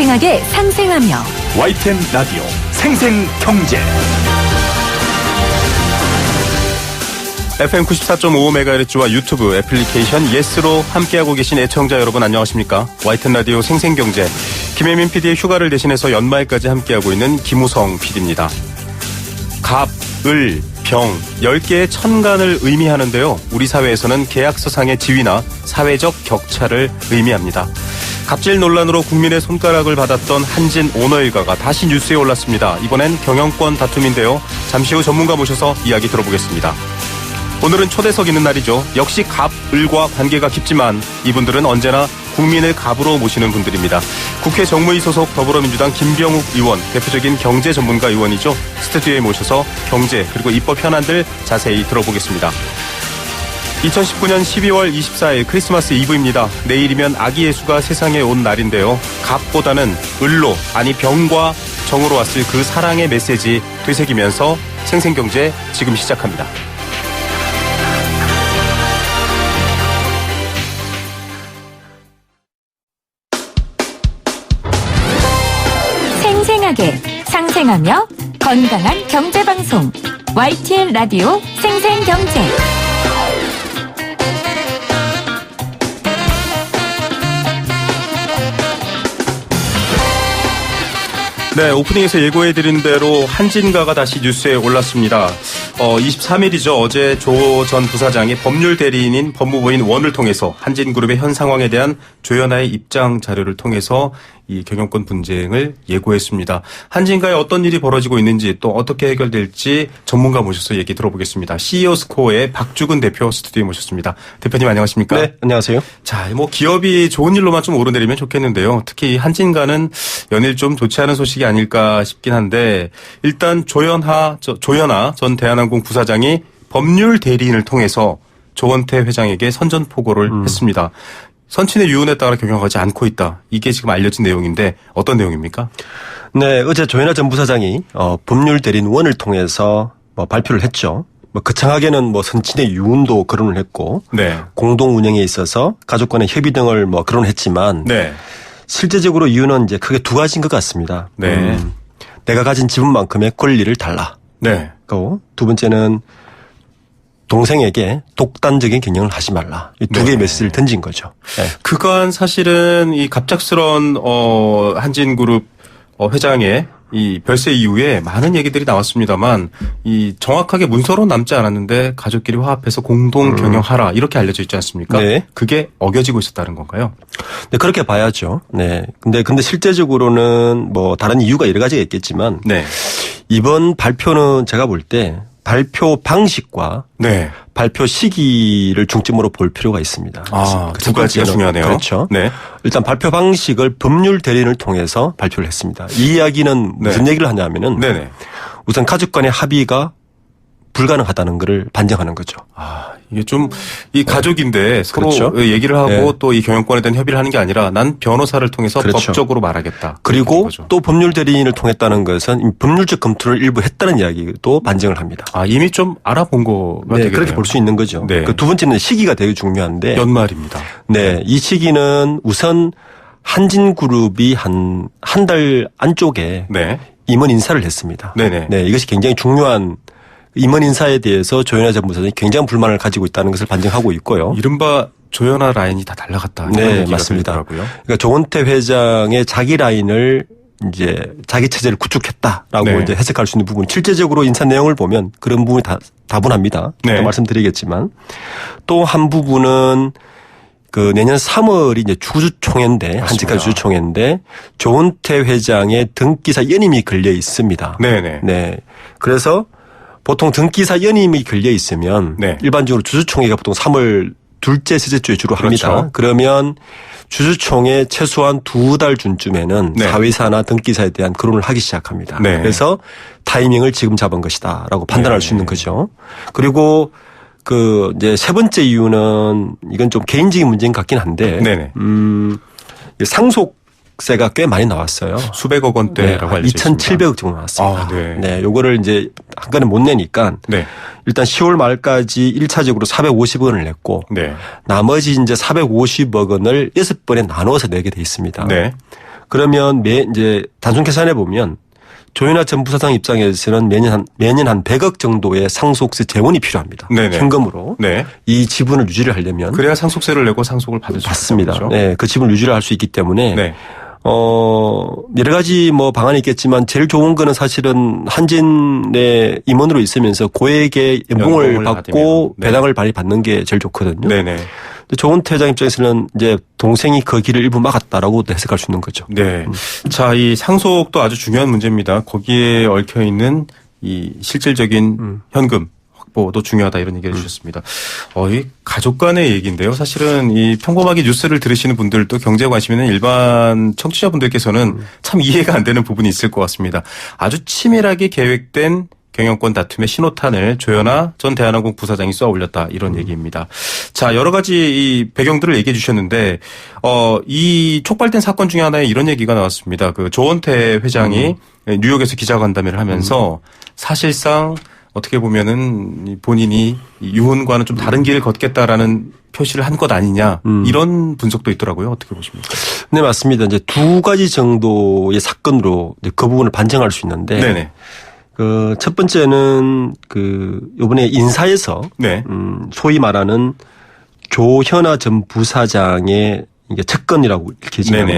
생생하게 상생하며 YTN 라디오 생생경제 FM 94.55MHz와 유튜브 애플리케이션 예스로 함께하고 계신 애청자 여러분 안녕하십니까? YTN 라디오 생생경제 김혜민 PD의 휴가를 대신해서 연말까지 함께하고 있는 김우성 PD입니다. 갑, 을, 병 10개의 천간을 의미하는데요. 우리 사회에서는 계약서상의 지위나 사회적 격차를 의미합니다. 갑질 논란으로 국민의 손가락을 받았던 한진 오너일가가 다시 뉴스에 올랐습니다. 이번엔 경영권 다툼인데요. 잠시 후 전문가 모셔서 이야기 들어보겠습니다. 오늘은 초대석 있는 날이죠. 역시 갑, 을과 관계가 깊지만 이분들은 언제나 국민을 갑으로 모시는 분들입니다. 국회 정무위 소속 더불어민주당 김병욱 의원, 대표적인 경제 전문가 의원이죠. 스튜디오에 모셔서 경제 그리고 입법 현안들 자세히 들어보겠습니다. 2019년 12월 24일 크리스마스 이브입니다. 내일이면 아기 예수가 세상에 온 날인데요. 갑보다는 을로, 아니 병과 정으로 왔을 그 사랑의 메시지 되새기면서 생생경제 지금 시작합니다. 생생하게 상생하며 건강한 경제방송 YTN 라디오 생생경제. 네, 오프닝에서 예고해드린 대로 한진가가 다시 뉴스에 올랐습니다. 23일이죠. 어제 조 전 부사장이 법률 대리인인 법무부인 원을 통해서 한진그룹의 현 상황에 대한 조연아의 입장 자료를 통해서 이 경영권 분쟁을 예고했습니다. 한진가에 어떤 일이 벌어지고 있는지 또 어떻게 해결될지 전문가 모셔서 얘기 들어보겠습니다. CEO 스코어의 박주근 대표 스튜디오에 모셨습니다. 대표님 안녕하십니까? 네, 안녕하세요. 자, 기업이 좋은 일로만 좀 오르내리면 좋겠는데요. 특히 한진가는 연일 좀 좋지 않은 소식이 아닐까 싶긴 한데 일단 조연아 전 대한항공 부사장이 법률 대리인을 통해서 조원태 회장에게 선전포고를 했습니다. 선친의 유언에 따라 경영하지 않고 있다. 이게 지금 알려진 내용인데 어떤 내용입니까? 네, 어제 조현아 전 부사장이 법률 대리인 원을 통해서 발표를 했죠. 거창하게는 선친의 유언도 거론을 했고, 네. 공동 운영에 있어서 가족 간의 협의 등을 거론했지만, 네. 실제적으로 이유는 이제 크게 두 가지인 것 같습니다. 네. 내가 가진 지분만큼의 권리를 달라. 네. 그리고 두 번째는 동생에게 독단적인 경영을 하지 말라. 이 두 개의 메시지를 던진 거죠. 네. 그간 사실은 이 갑작스러운 한진그룹 회장의 이 별세 이후에 많은 얘기들이 나왔습니다만 이 정확하게 문서로 남지 않았는데 가족끼리 화합해서 공동 경영하라 이렇게 알려져 있지 않습니까? 네. 그게 어겨지고 있었다는 건가요? 네, 그렇게 봐야죠. 네. 근데 실제적으로는 다른 이유가 여러 가지가 있겠지만 네. 이번 발표는 제가 볼 때 발표 방식과 네. 발표 시기를 중점으로 볼 필요가 있습니다. 두 가지가 중요하네요. 그렇죠. 네. 일단 발표 방식을 법률 대리인을 통해서 발표를 했습니다. 이 이야기는 무슨 얘기를 하냐면은 네네. 우선 가족 간의 합의가 불가능하다는 것을 반증하는 거죠. 이게 좀 이 가족인데 서로 그렇죠. 얘기를 하고 네. 또 이 경영권에 대한 협의를 하는 게 아니라 난 변호사를 통해서 그렇죠. 법적으로 말하겠다. 그리고 또 법률 대리인을 통했다는 것은 법률적 검토를 일부 했다는 이야기도 반증을 합니다. 이미 좀 알아본 거가 네, 되겠네요. 그렇게 볼 수 있는 거죠. 네. 두 번째는 시기가 되게 중요한데 연말입니다. 네, 이 시기는 우선 한진그룹이 한 달 안쪽에 네. 임원 인사를 했습니다. 네네. 네, 이것이 굉장히 중요한 임원 인사에 대해서 조현아 전 부사장이 굉장한 불만을 가지고 있다는 것을 반증하고 있고요. 이른바 조현아 라인이 다 날아갔다. 네, 맞습니다. 그러니까 조원태 회장의 자기 라인을 이제 자기 체제를 구축했다라고 네. 이제 해석할 수 있는 부분. 실제적으로 인사 내용을 보면 그런 부분이 다분합니다. 네. 말씀드리겠지만 또 한 부분은 내년 3월이 이제 주주총회인데 한직까지 주주총회인데 조원태 회장의 등기사 연임이 걸려 있습니다. 네네. 네. 그래서 보통 등기사 연임이 걸려 있으면 네. 일반적으로 주주총회가 보통 3월 둘째, 셋째 주에 주로 합니다. 그렇죠. 그러면 주주총회 최소한 2달 전쯤에는 네. 사회사나 등기사에 대한 거론을 하기 시작합니다. 네. 그래서 타이밍을 지금 잡은 것이다라고 판단할 수 있는 거죠. 그리고 이제 세 번째 이유는 이건 좀 개인적인 문제인 것 같긴 한데, 네네. 상속세가 꽤 많이 나왔어요. 수백억 원대라고 알려져 있습니다. 2,700억 정도 나왔습니다. 네. 요거를 이제 한꺼번에 못 내니까 네. 일단 10월 말까지 1차적으로 450억 원을 냈고 네. 나머지 이제 450억 원을 6번에 나눠서 내게 돼 있습니다. 네. 그러면 이제 단순 계산해 보면 조현아 전 부사장 입장에서는 매년 한 100억 정도의 상속세 재원이 필요합니다. 네네. 현금으로. 네. 이 지분을 유지를 하려면. 그래야 상속세를 내고 상속을 받을 수 받습니다. 있죠. 네. 그 지분을 유지를 할 수 있기 때문에. 네. 여러 가지 방안이 있겠지만 제일 좋은 거는 사실은 한진의 임원으로 있으면서 고액의 연봉을 받고 네. 배당을 많이 받는 게 제일 좋거든요. 네네. 조은태 회장 입장에서는 이제 동생이 그 길을 일부 막았다라고 해석할 수 있는 거죠. 네. 자, 이 상속도 아주 중요한 문제입니다. 거기에 얽혀 있는 이 실질적인 현금 확보도 중요하다 이런 얘기를 해주셨습니다. 이 가족 간의 얘기인데요. 사실은 이 평범하게 뉴스를 들으시는 분들도 경제에 관심 있는 일반 청취자분들께서는 참 이해가 안 되는 부분이 있을 것 같습니다. 아주 치밀하게 계획된 경영권 다툼의 신호탄을 조현아 전 대한항공 부사장이 쏘아 올렸다 이런 얘기입니다. 자, 여러 가지 이 배경들을 얘기해 주셨는데 이 촉발된 사건 중에 하나에 이런 얘기가 나왔습니다. 그 조원태 회장이 뉴욕에서 기자간담회를 하면서 사실상 어떻게 보면은 본인이 유언과는 좀 다른 길을 걷겠다라는 표시를 한 것 아니냐 이런 분석도 있더라고요. 어떻게 보십니까? 네, 맞습니다. 이제 두 가지 정도의 사건으로 이제 그 부분을 반증할 수 있는데. 네네. 첫 번째는 요번에 인사에서. 네. 소위 말하는 조현아 전 부사장의 이게 측근이라고 이렇게 지금.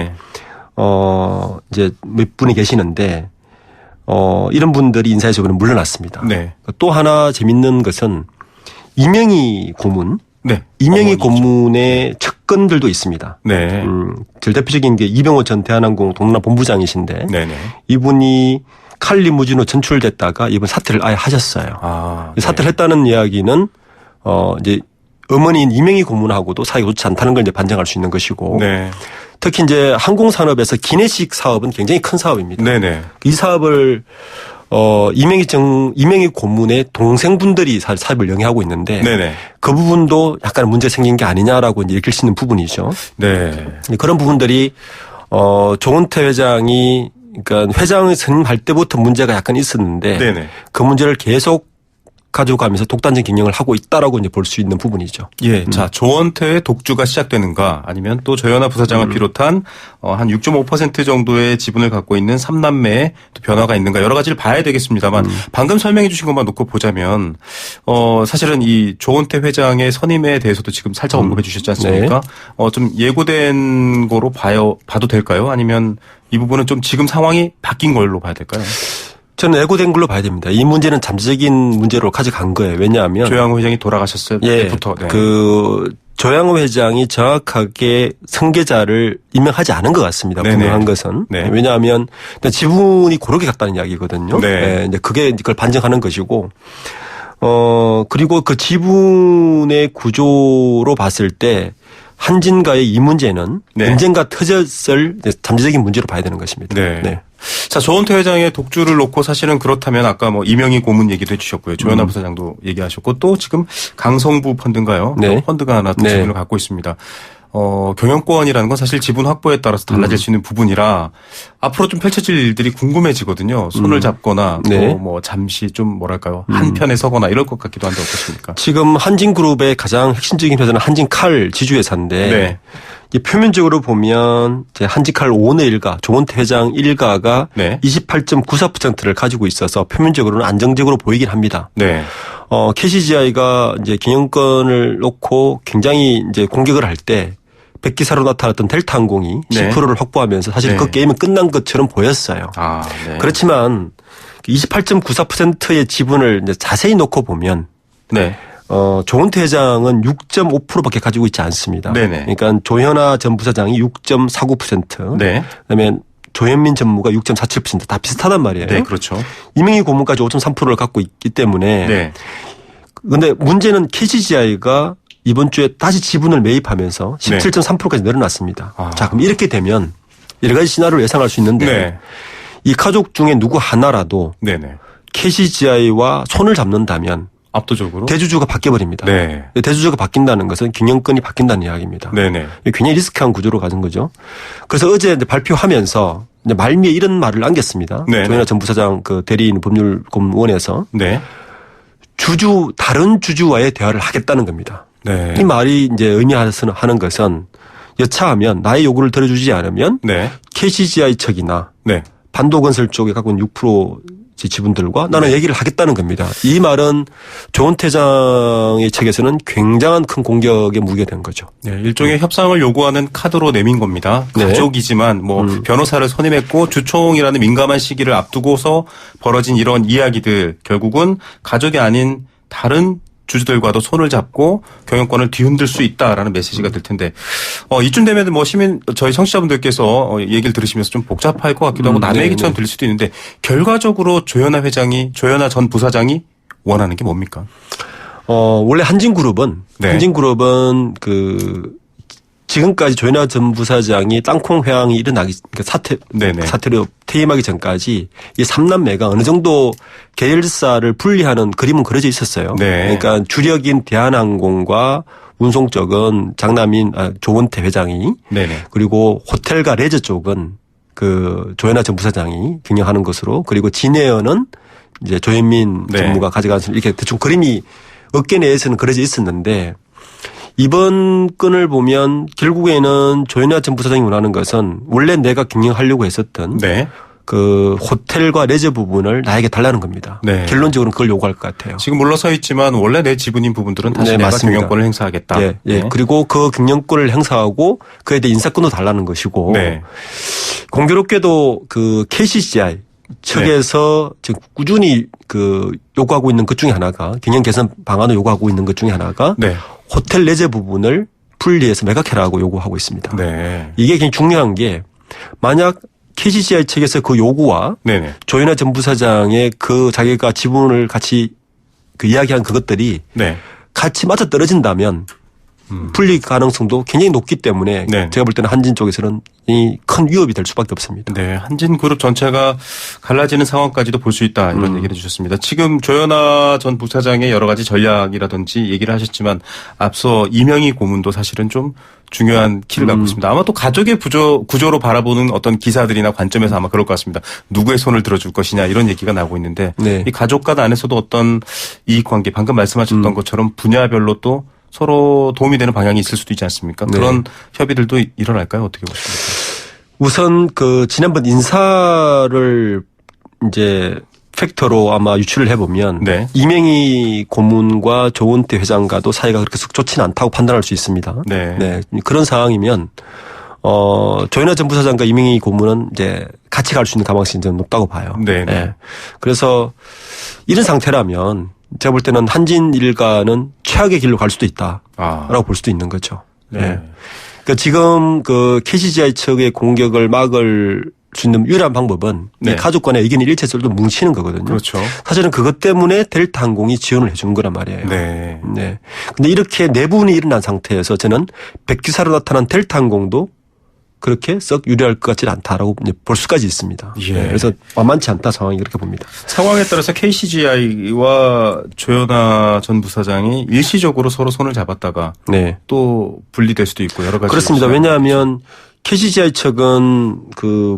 이제 몇 분이 계시는데, 이런 분들이 인사에서 이번에 물러났습니다. 네. 또 하나 재밌는 것은 이명희 고문. 네. 이명희 고문의 측근들도 있습니다. 네. 제일 대표적인 게 이병호 전 대한항공 동남아 본부장이신데. 네네. 이분이 칼리무진으로 전출됐다가 이번 사퇴를 아예 하셨어요. 네. 사퇴를 했다는 이야기는 이제 어머니인 이명희 고문하고도 사이가 좋지 않다는 걸 이제 반증할 수 있는 것이고. 네. 특히 이제 항공산업에서 기내식 사업은 굉장히 큰 사업입니다. 네네. 이 사업을 이명희 고문의 동생분들이 사업을 영위하고 있는데. 네네. 그 부분도 약간 문제 생긴 게 아니냐라고 이제 읽힐 수 있는 부분이죠. 네. 그런 부분들이 조은태 회장이 그러니까 회장을 선임할 때부터 문제가 약간 있었는데. 네네. 그 문제를 계속 가져가면서 독단적 경영을 하고 있다라고 이제 볼 수 있는 부분이죠. 예. 자, 조원태의 독주가 시작되는가 아니면 또 조현아 부사장을 비롯한 한 6.5% 정도의 지분을 갖고 있는 3남매의 또 변화가 있는가 여러 가지를 봐야 되겠습니다만 방금 설명해 주신 것만 놓고 보자면 사실은 이 조원태 회장의 선임에 대해서도 지금 살짝 언급해 주셨지 않습니까? 네. 좀 예고된 거로 봐도 될까요? 아니면 이 부분은 좀 지금 상황이 바뀐 걸로 봐야 될까요? 저는 예고된 걸로 봐야 됩니다. 이 문제는 잠재적인 문제로 가져간 거예요. 왜냐하면 조양호 회장이 돌아가셨을 때부터. 네. 조양호 회장이 정확하게 승계자를 임명하지 않은 것 같습니다. 분명한 것은. 네. 왜냐하면 지분이 고르게 갔다는 이야기거든요. 네. 네. 이제 그걸 반증하는 것이고. 그리고 그 지분의 구조로 봤을 때 한진과의 이 문제는 언젠가 터졌을 잠재적인 문제로 봐야 되는 것입니다. 네. 네. 자, 조원태 회장의 독주를 놓고 사실은 그렇다면 아까 이명희 고문 얘기도 해주셨고요. 조현아 부사장도 얘기하셨고 또 지금 강성부 펀드인가요? 네. 펀드가 하나 또 지분을 갖고 있습니다. 경영권이라는 건 사실 지분 확보에 따라서 달라질 수 있는 부분이라 앞으로 좀 펼쳐질 일들이 궁금해지거든요. 손을 잡거나 또 잠시 좀 뭐랄까요. 한편에 서거나 이럴 것 같기도 한데 어떻습니까? 지금 한진그룹의 가장 핵심적인 회사는 한진칼 지주회사인데 네. 표면적으로 보면 한진칼 오너 일가, 조원태 회장 일가가 네. 28.94%를 가지고 있어서 표면적으로는 안정적으로 보이긴 합니다. 네. KCGI가 이제 경영권을 놓고 굉장히 이제 공격을 할 때 백기사로 나타났던 델타항공이 네. 10%를 확보하면서 사실 그 게임은 끝난 것처럼 보였어요. 네. 그렇지만 28.94%의 지분을 이제 자세히 놓고 보면 네. 조은태 회장은 6.5%밖에 가지고 있지 않습니다. 네네. 그러니까 조현아 전 부사장이 6.49%. 네. 그다음에 조현민 전무가 6.47% 다 비슷하단 말이에요. 네, 그렇죠. 이명희 고문까지 5.3%를 갖고 있기 때문에. 네. 그런데 문제는 KCGI가 이번 주에 다시 지분을 매입하면서 17.3%까지 늘어났습니다. 자, 그럼 이렇게 되면 여러 가지 시나리오를 예상할 수 있는데 네. 이 가족 중에 누구 하나라도 네네. KCGI와 손을 잡는다면 압도적으로 대주주가 바뀌어버립니다. 네. 대주주가 바뀐다는 것은 경영권이 바뀐다는 이야기입니다. 네네. 굉장히 리스크한 구조로 가는 거죠. 그래서 어제 발표하면서 말미에 이런 말을 남겼습니다. 조현아 전 부사장 대리인 법률고문원에서 네. 다른 주주와의 대화를 하겠다는 겁니다. 네. 이 말이 이제 의미하는 것은 여차하면 나의 요구를 들어주지 않으면 네. KCGI 측이나 네. 반도건설 쪽에 갖고 있는 6% 지분들과 나는 얘기를 하겠다는 겁니다. 이 말은 조은태 회장의 측에서는 굉장한 큰 공격의 무기가 된 거죠. 네, 일종의 협상을 요구하는 카드로 내민 겁니다. 네. 가족이지만 뭐 변호사를 선임했고 주총이라는 민감한 시기를 앞두고서 벌어진 이런 이야기들 결국은 가족이 아닌 다른 주주들과도 손을 잡고 경영권을 뒤흔들 수 있다라는 메시지가 될 텐데 이쯤 되면 뭐 저희 청취자분들께서 얘기를 들으시면서 좀 복잡할 것 같기도 하고 남의 얘기처럼 들릴 수도 있는데 결과적으로 조현아 전 부사장이 원하는 게 뭡니까? 원래 한진그룹은 네. 지금까지 조현아 전 부사장이 땅콩 회항이 일어나기 사태로 퇴임하기 전까지 이 3남매가 어느 정도 계열사를 분리하는 그림은 그려져 있었어요. 네. 그러니까 주력인 대한항공과 운송 쪽은 조은태 회장이 네네. 그리고 호텔과 레저 쪽은 조현아 전 부사장이 경영하는 것으로 그리고 진에어는 이제 조현민 네. 전무가 가져가는 이렇게 대충 그림이 업계 내에서는 그려져 있었는데 이번 건을 보면 결국에는 조현아 전 부사장이 원하는 것은 원래 내가 경영하려고 했었던 네. 그 호텔과 레저 부분을 나에게 달라는 겁니다. 네. 결론적으로는 그걸 요구할 것 같아요. 지금 물러서 있지만 원래 내 지분인 부분들은 다시 네, 내가 맞습니다. 경영권을 행사하겠다. 예, 예. 네. 그리고 그 경영권을 행사하고 그에 대해 인사권도 달라는 것이고 네. 공교롭게도 그 KCGI 측에서 지금 꾸준히 요구하고 있는 것 중에 하나가 경영 개선 방안을 요구하고 있는 것 중에 하나가 네. 호텔 레저 부분을 분리해서 매각해라고 요구하고 있습니다. 네. 이게 굉장히 중요한 게 만약 KCGI 측에서 그 요구와 네네. 조현아 전 부사장의 자기가 지분을 같이 이야기한 그것들이 네. 같이 맞아 떨어진다면 분리 가능성도 굉장히 높기 때문에 네. 제가 볼 때는 한진 쪽에서는 이 큰 위협이 될 수밖에 없습니다. 네, 한진그룹 전체가 갈라지는 상황까지도 볼 수 있다 이런 얘기를 해주셨습니다. 지금 조현아 전 부사장의 여러 가지 전략이라든지 얘기를 하셨지만 앞서 이명희 고문도 사실은 좀 중요한 키를 갖고 있습니다. 아마 또 가족의 구조로 바라보는 어떤 기사들이나 관점에서 아마 그럴 것 같습니다. 누구의 손을 들어줄 것이냐 이런 얘기가 나오고 있는데 네. 이 가족 간 안에서도 어떤 이익관계 방금 말씀하셨던 것처럼 분야별로 또 서로 도움이 되는 방향이 있을 수도 있지 않습니까? 네. 그런 협의들도 일어날까요? 어떻게 보십니까? 우선 지난번 인사를 이제 팩터로 아마 유출을 해보면 네. 이명희 고문과 조은태 회장과도 사이가 그렇게 썩 좋지는 않다고 판단할 수 있습니다. 네. 네. 그런 상황이면 조현아 전 부사장과 이명희 고문은 이제 같이 갈 수 있는 가능성이 좀 높다고 봐요. 네. 네. 그래서 이런 상태라면 제가 볼 때는 한진 일가는 최악의 길로 갈 수도 있다라고 볼 수도 있는 거죠. 네. 네. 그러니까 지금 KCGI 측의 공격을 막을 수 있는 유일한 방법은 네. 가족 간의 의견이 일치해서 좀 뭉치는 거거든요. 그렇죠. 사실은 그것 때문에 델타 항공이 지원을 해준 거란 말이에요. 네. 네. 근데 이렇게 내분이 일어난 상태에서 저는 백기사로 나타난 델타 항공도 그렇게 썩 유리할 것 같지는 않다라고 볼 수까지 있습니다. 예. 네. 그래서 만만치 않다 상황이 그렇게 봅니다. 상황에 따라서 KCGI와 조현아 전 부사장이 일시적으로 서로 손을 잡았다가 네. 또 분리될 수도 있고 여러 가지. 그렇습니다. 왜냐하면 KCGI 측은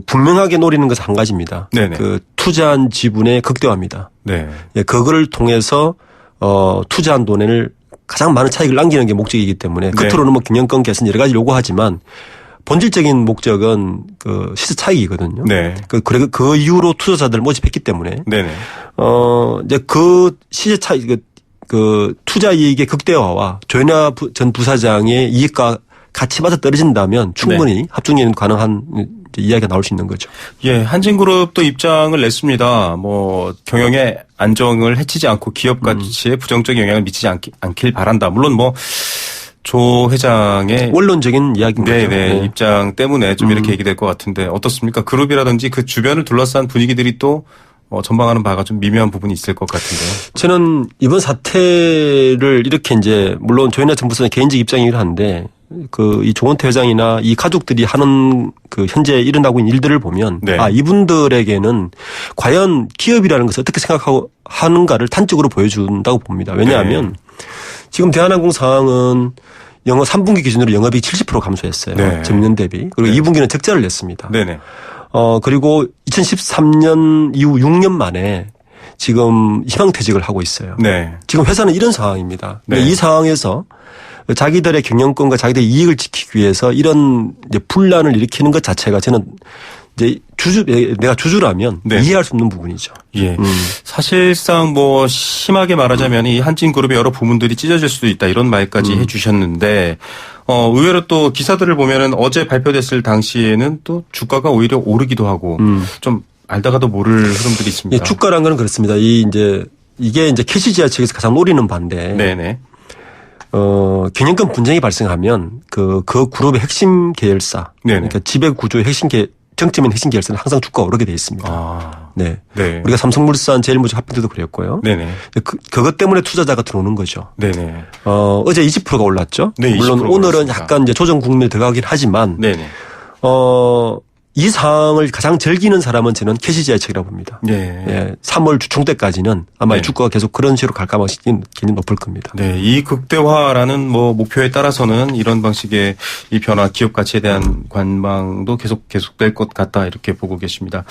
분명하게 노리는 것은 한 가지입니다. 네네. 투자한 지분의 극대화입니다. 네. 예, 그거를 통해서 투자한 돈을 가장 많은 차익을 남기는 게 목적이기 때문에 네. 겉으로는 뭐 경영권 개선 여러 가지 요구하지만 본질적인 목적은 시세 차익이거든요. 네. 그 이후로 투자자들을 모집했기 때문에 네네. 이제 시세 차익 투자 이익의 극대화와 조현아 전 부사장의 이익과 같이 맞아 떨어진다면 충분히 합중이 가능한 이야기가 나올 수 있는 거죠. 예, 한진그룹도 입장을 냈습니다. 뭐 경영의 안정을 해치지 않고 기업 가치에 부정적인 영향을 미치지 않길 바란다. 물론 조 회장의 원론적인 이야기인 거죠. 네. 입장 때문에 좀 이렇게 얘기될 것 같은데 어떻습니까? 그룹이라든지 그 주변을 둘러싼 분위기들이 또 전망하는 바가 좀 미묘한 부분이 있을 것 같은데요. 저는 이번 사태를 이렇게 이제 물론 조현아 전 부사장 개인적 입장이긴 한데 이 조은태 회장이나 이 가족들이 하는 현재 일어나고 있는 일들을 보면 네. 이분들에게는 과연 기업이라는 것을 어떻게 생각하고 하는가를 단적으로 보여준다고 봅니다. 왜냐하면 지금 대한항공 상황은 3분기 기준으로 영업이익 70% 감소했어요. 네. 전년 대비. 그리고 2분기는 적자를 냈습니다. 네네. 그리고 2013년 이후 6년 만에 지금 희망퇴직을 하고 있어요. 네. 지금 회사는 이런 상황입니다. 네. 이 상황에서 자기들의 경영권과 자기들의 이익을 지키기 위해서 이런 이제 분란을 일으키는 것 자체가 저는 이제 내가 주주라면 네. 이해할 수 없는 부분이죠. 예. 사실상 뭐 심하게 말하자면 이 한진그룹의 여러 부문들이 찢어질 수도 있다 이런 말까지 해주셨는데 의외로 또 기사들을 보면은 어제 발표됐을 당시에는 또 주가가 오히려 오르기도 하고 좀 알다가도 모를 흐름들이 있습니다. 예, 주가란 거는 그렇습니다. 이게 이제 캐시지아 측에서 가장 노리는 바인데. 네네. 경영권 분쟁이 발생하면 그 그룹의 핵심 계열사. 네네. 그러니까 지배 구조의 정점인 핵심 계열사는 항상 주가가 오르게 돼 있습니다. 아. 네. 네. 우리가 삼성물산, 제일모직 합병 때도 그랬고요. 네네. 그것 때문에 투자자가 들어오는 거죠. 네네. 어제 20%가 올랐죠. 네, 물론 20% 오늘은 올랐습니다. 약간 이제 조정 국면에 들어가긴 하지만. 네네. 이 상황을 가장 즐기는 사람은 저는 캐시지아 측이라고 봅니다. 네. 예, 3월 중 때까지는 아마 네. 주가가 계속 그런 식으로 갈 가능성이 굉장히 높을 겁니다. 네, 이 극대화라는 뭐 목표에 따라서는 이런 방식의 이 변화, 기업 가치에 대한 관망도 계속될 것 같다 이렇게 보고 계십니다.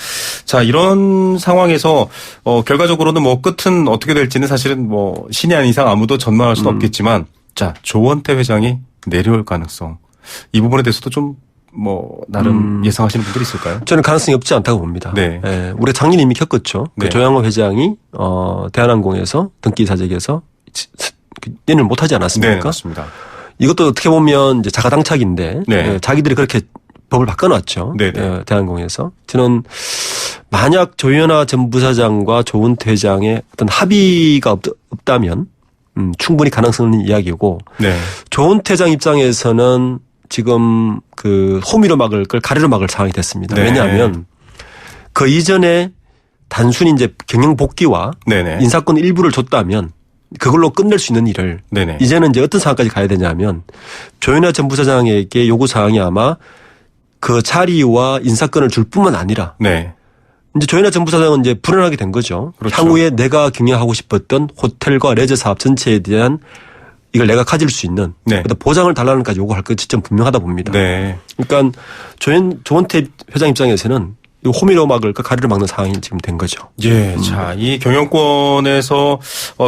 자, 이런 상황에서 결과적으로는 뭐 끝은 어떻게 될지는 사실은 뭐 신이 아닌 이상 아무도 전망할 수는 없겠지만, 자, 조원태 회장이 내려올 가능성 이 부분에 대해서도 좀 뭐 나름 예상하시는 분들이 있을까요? 저는 가능성이 없지 않다고 봅니다. 네. 예, 우리가 작년 이미 겪었죠. 네. 그 조양호 회장이 대한항공에서 등기 사직에서 연을 못하지 않았습니까? 네, 맞습니다. 이것도 어떻게 보면 이제 자가당착인데 네. 예, 자기들이 그렇게 법을 바꿔놨죠. 네, 네. 예, 대한항공에서 저는 만약 조현아 전 부사장과 조은태 회장의 어떤 합의가 없다면 충분히 가능성 있는 이야기고 네. 조은태 회장 입장에서는 지금 그 호미로 막을 걸 가래로 막을 상황이 됐습니다. 네. 왜냐하면 그 이전에 단순히 이제 경영 복귀와 네네. 인사권 일부를 줬다면 그걸로 끝낼 수 있는 일을 네네. 이제는 이제 어떤 상황까지 가야 되냐면 조현아 전 부사장에게 요구 사항이 아마 그 자리와 인사권을 줄 뿐만 아니라 네. 이제 조현아 전 부사장은 이제 불안하게 된 거죠. 그렇죠. 향후에 내가 경영하고 싶었던 호텔과 레저 사업 전체에 대한 이걸 내가 가질 수 있는 네. 어떤 보장을 달라는 까지 요구할 것 지점 분명하다 봅니다. 네. 그러니까 조원태 회장 입장에서는 이 호미로 막을 까 가리를 막는 상황이 지금 된 거죠. 예. 자, 이 경영권에서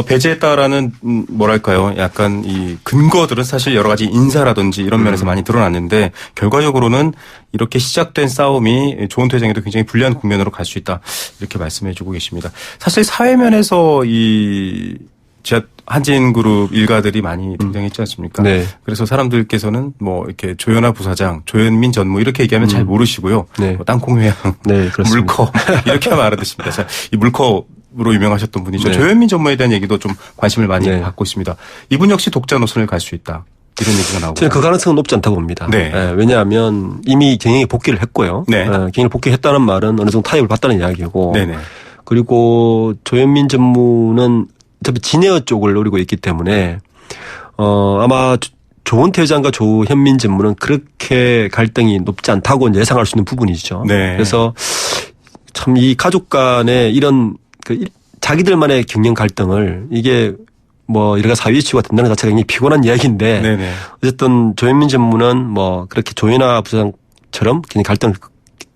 배제했다라는 뭐랄까요? 약간 이 근거들은 사실 여러 가지 인사라든지 이런 면에서 많이 드러났는데 결과적으로는 이렇게 시작된 싸움이 조원태 회장에도 굉장히 불리한 국면으로 갈 수 있다. 이렇게 말씀해 주고 계십니다. 사실 사회면에서 한진그룹 일가들이 많이 등장했지 않습니까? 네. 그래서 사람들께서는 뭐 이렇게 조현아 부사장, 조현민 전무 이렇게 얘기하면 잘 모르시고요. 네. 뭐 땅콩회양, 네, 그렇습니다. 물컵 이렇게 하면 알아듣습니다. 자, 이 물컵으로 유명하셨던 분이죠. 네. 조현민 전무에 대한 얘기도 좀 관심을 많이 네. 받고 있습니다. 이분 역시 독자 노선을 갈 수 있다. 이런 얘기가 나오고. 저는 그 가능성은 높지 않다고 봅니다. 네. 예, 왜냐하면 이미 경영에 복귀를 했고요. 네. 경영에 복귀했다는 말은 어느 정도 타협을 봤다는 이야기고. 네네. 그리고 조현민 전무는 어차피 진에어 쪽을 노리고 있기 때문에 아마 조원태 회장과 조현민 전무는 그렇게 갈등이 높지 않다고 예상할 수 있는 부분이죠. 네. 그래서 참 이 가족 간의 이런 자기들만의 경영 갈등을 이게 뭐 이래가 사회 이슈가 된다는 자체가 굉장히 피곤한 이야기인데 네네. 어쨌든 조현민 전무는 뭐 그렇게 조현아 부사장처럼 그냥 갈등을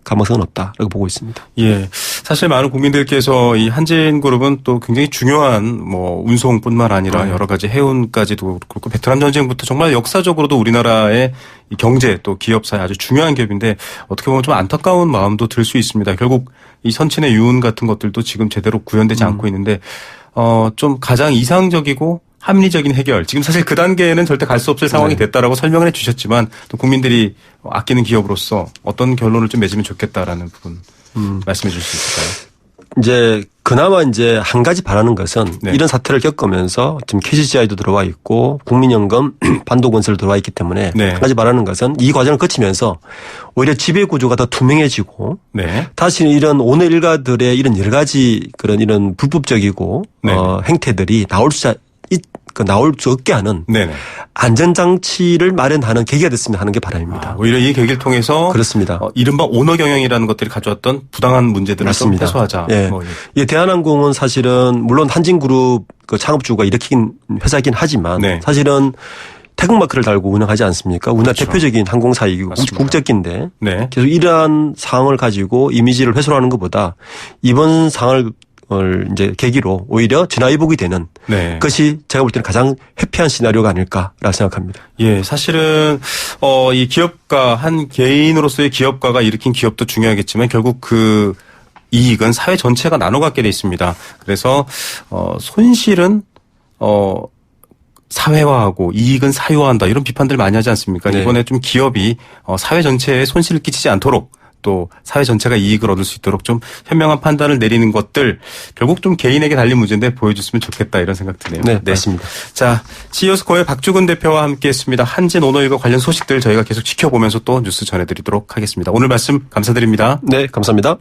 가능성은 없다라고 보고 있습니다. 예. 사실 많은 국민들께서 이 한진그룹은 또 굉장히 중요한 뭐 운송뿐만 아니라 여러 가지 해운까지도 그렇고 베트남 전쟁부터 정말 역사적으로도 우리나라의 이 경제 또 기업사에 아주 중요한 기업인데 어떻게 보면 좀 안타까운 마음도 들 수 있습니다. 결국 이 선친의 유은 같은 것들도 지금 제대로 구현되지 않고 있는데 좀 가장 이상적이고 합리적인 해결. 지금 사실 그 단계에는 절대 갈 수 없을 상황이 됐다라고 설명을 해 주셨지만 또 국민들이 아끼는 기업으로서 어떤 결론을 좀 맺으면 좋겠다라는 부분 말씀해 주실 수 있을까요? 이제 그나마 이제 한 가지 바라는 것은 네. 이런 사태를 겪으면서 지금 KCCI도 들어와 있고 국민연금 반도건설 들어와 있기 때문에 네. 한 가지 바라는 것은 이 과정을 거치면서 오히려 지배 구조가 더 투명해지고 네. 다시 이런 오늘 일가들의 이런 여러 가지 그런 이런 불법적이고 네. 행태들이 나올 수 없게 하는 네네. 안전장치를 마련하는 계기가 됐으면 하는 게 바람입니다. 오히려 이 계기를 통해서 그렇습니다. 이른바 오너 경영이라는 것들이 가져왔던 부당한 문제들을 맞습니다. 좀 해소하자. 예. 이 대한항공은 사실은 물론 한진그룹 그 창업주가 일으킨 회사이긴 하지만 네. 사실은 태극마크를 달고 운영하지 않습니까? 우리나라 그렇죠. 대표적인 항공사이고 맞습니다. 국적기인데 네. 계속 이러한 상황을 가지고 이미지를 훼손하는 것보다 이번 상황을 이제 계기로 오히려 진화회복이 되는 네. 것이 제가 볼 때는 가장 해피한 시나리오가 아닐까라고 생각합니다. 예, 사실은 이 기업가 한 개인으로서의 기업가가 일으킨 기업도 중요하겠지만 결국 그 이익은 사회 전체가 나눠 갖게 돼 있습니다. 그래서 손실은 사회화하고 이익은 사유화한다 이런 비판들 많이 하지 않습니까? 네. 이번에 좀 기업이 사회 전체에 손실을 끼치지 않도록 또 사회 전체가 이익을 얻을 수 있도록 좀 현명한 판단을 내리는 것들 결국 좀 개인에게 달린 문제인데 보여줬으면 좋겠다 이런 생각 드네요. 네, 맞습니다. 자, CEO스코어의 박주근 대표와 함께했습니다. 한진 오너일과 관련 소식들 저희가 계속 지켜보면서 또 뉴스 전해드리도록 하겠습니다. 오늘 말씀 감사드립니다. 네, 감사합니다.